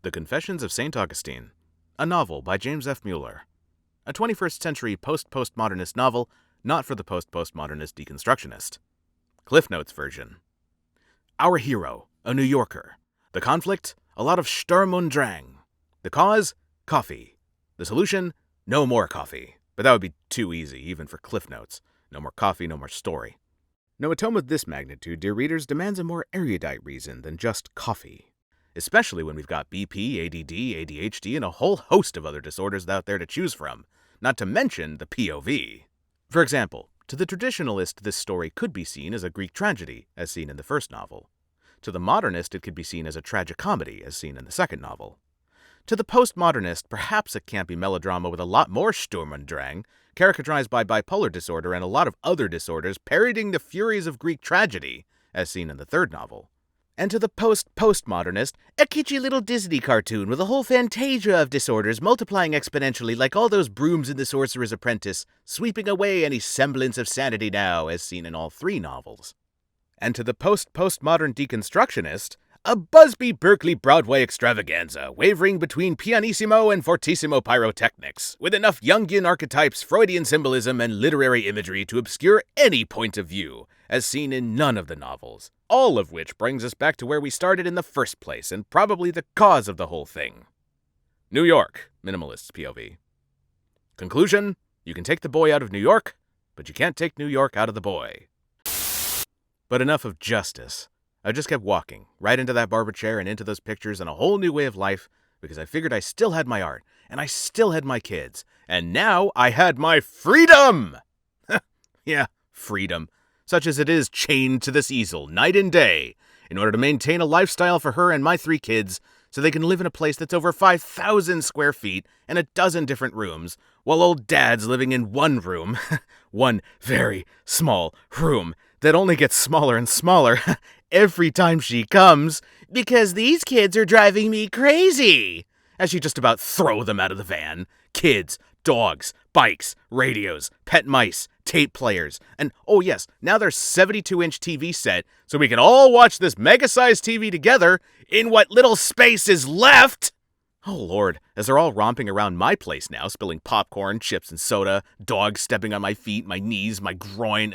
The Confessions of St. Augustine, a novel by James F. Mueller. A 21st century post-postmodernist novel, not for the post-postmodernist deconstructionist. Cliff Notes version. Our hero, a New Yorker. The conflict, a lot of Sturm und Drang. The cause, coffee. The solution, no more coffee. But that would be too easy, even for Cliff Notes. No more coffee, no more story. No, a tome of this magnitude, dear readers, demands a more erudite reason than just coffee. Especially when we've got BP, ADD, ADHD, and a whole host of other disorders out there to choose from, not to mention the POV. For example, to the traditionalist, this story could be seen as a Greek tragedy, as seen in the first novel. To the modernist, it could be seen as a tragicomedy, as seen in the second novel. To the postmodernist, perhaps it can't be melodrama with a lot more Sturm und Drang, characterized by bipolar disorder and a lot of other disorders parodying the furies of Greek tragedy, as seen in the third novel. And to the postmodernist, a kitschy little Disney cartoon with a whole fantasia of disorders multiplying exponentially like all those brooms in The Sorcerer's Apprentice, sweeping away any semblance of sanity now, as seen in all three novels. And to the postmodern deconstructionist, a Busby Berkeley Broadway extravaganza, wavering between pianissimo and fortissimo pyrotechnics, with enough Jungian archetypes, Freudian symbolism, and literary imagery to obscure any point of view, as seen in none of the novels. All of which brings us back to where we started in the first place, and probably the cause of the whole thing. New York, minimalist's POV. Conclusion, you can take the boy out of New York, but you can't take New York out of the boy. But enough of justice. I just kept walking, right into that barber chair and into those pictures and a whole new way of life, because I figured I still had my art, and I still had my kids, and now I had my freedom! Yeah, freedom. Such as it is chained to this easel, night and day, in order to maintain a lifestyle for her and my 3 kids, so they can live in a place that's over 5,000 square feet and a dozen different rooms, while old dad's living in one room, one very small room, that only gets smaller and smaller every time she comes, because these kids are driving me crazy, as you just about throw them out of the van. Kids, dogs, bikes, radios, pet mice, tape players, and oh yes, now there's 72-inch TV set, so we can all watch this mega-sized TV together in what little space is left. Oh Lord, as they're all romping around my place now, spilling popcorn, chips, and soda, dogs stepping on my feet, my knees, my groin,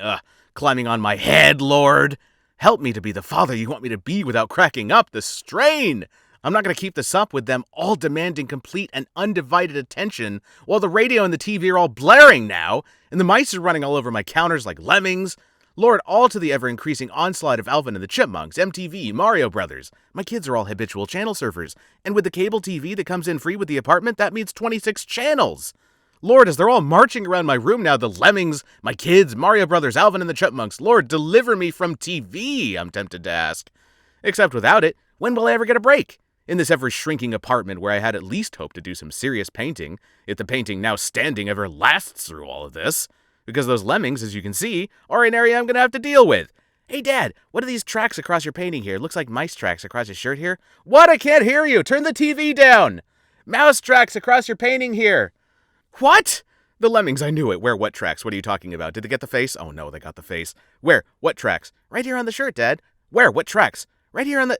climbing on my head, Lord. Help me to be the father you want me to be without cracking up. The strain! I'm not going to keep this up with them all demanding complete and undivided attention while the radio and the TV are all blaring now, and the mice are running all over my counters like lemmings. Lord, all to the ever-increasing onslaught of Alvin and the Chipmunks, MTV, Mario Brothers. My kids are all habitual channel surfers, and with the cable TV that comes in free with the apartment, that means 26 channels. Lord, as they're all marching around my room now, the lemmings, my kids, Mario Brothers, Alvin and the Chipmunks, Lord, deliver me from TV, I'm tempted to ask. Except without it, when will I ever get a break? In this ever-shrinking apartment where I had at least hoped to do some serious painting, if the painting now standing ever lasts through all of this. Because those lemmings, as you can see, are an area I'm going to have to deal with. Hey, Dad, what are these tracks across your painting here? It looks like mice tracks across your shirt here. What? I can't hear you. Turn the TV down. Mouse tracks across your painting here. What? The lemmings, I knew it. Where? What tracks? What are you talking about? Did they get the face? Oh, no, they got the face. Where? What tracks? Right here on the shirt, Dad. Where? What tracks? Right here on the...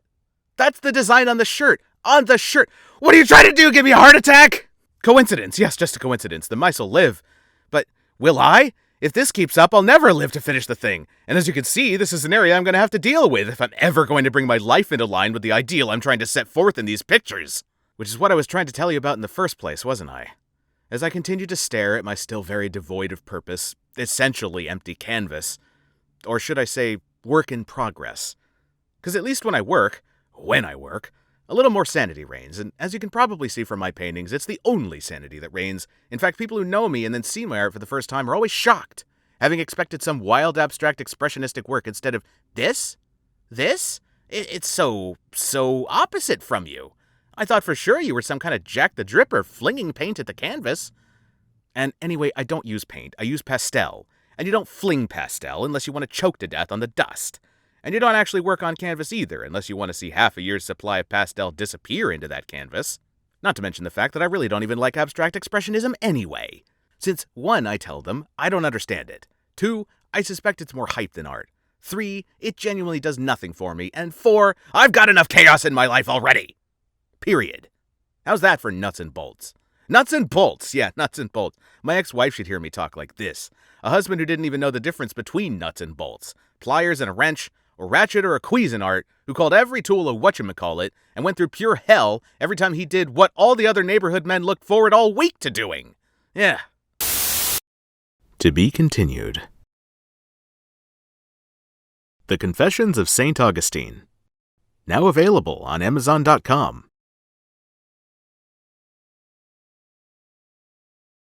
That's the design on the shirt. On the shirt. What are you trying to do? Give me a heart attack? Coincidence. Yes, just a coincidence. The mice will live. But will I? If this keeps up, I'll never live to finish the thing. And as you can see, this is an area I'm going to have to deal with if I'm ever going to bring my life into line with the ideal I'm trying to set forth in these pictures. Which is what I was trying to tell you about in the first place, wasn't I? As I continued to stare at my still very devoid of purpose, essentially empty canvas. Or should I say, work in progress. Because at least when I work, a little more sanity reigns, and as you can probably see from my paintings, it's the only sanity that reigns. In fact, people who know me and then see my art for the first time are always shocked, having expected some wild, abstract, expressionistic work instead of this? This? It's so opposite from you. I thought for sure you were some kind of Jack the Dripper flinging paint at the canvas. And anyway, I don't use paint, I use pastel. And you don't fling pastel unless you want to choke to death on the dust. And you don't actually work on canvas either, unless you want to see half a year's supply of pastel disappear into that canvas. Not to mention the fact that I really don't even like abstract expressionism anyway. Since 1, I tell them, I don't understand it. 2, I suspect it's more hype than art. 3, it genuinely does nothing for me. And 4, I've got enough chaos in my life already. Period. How's that for nuts and bolts? Nuts and bolts! Yeah, nuts and bolts. My ex-wife should hear me talk like this. A husband who didn't even know the difference between nuts and bolts, pliers and a wrench, or ratchet or a Cuisinart, who called every tool a whatchamacallit and went through pure hell every time he did what all the other neighborhood men looked forward all week to doing. Yeah. To be continued. The Confessions of St. Augustine. Now available on Amazon.com.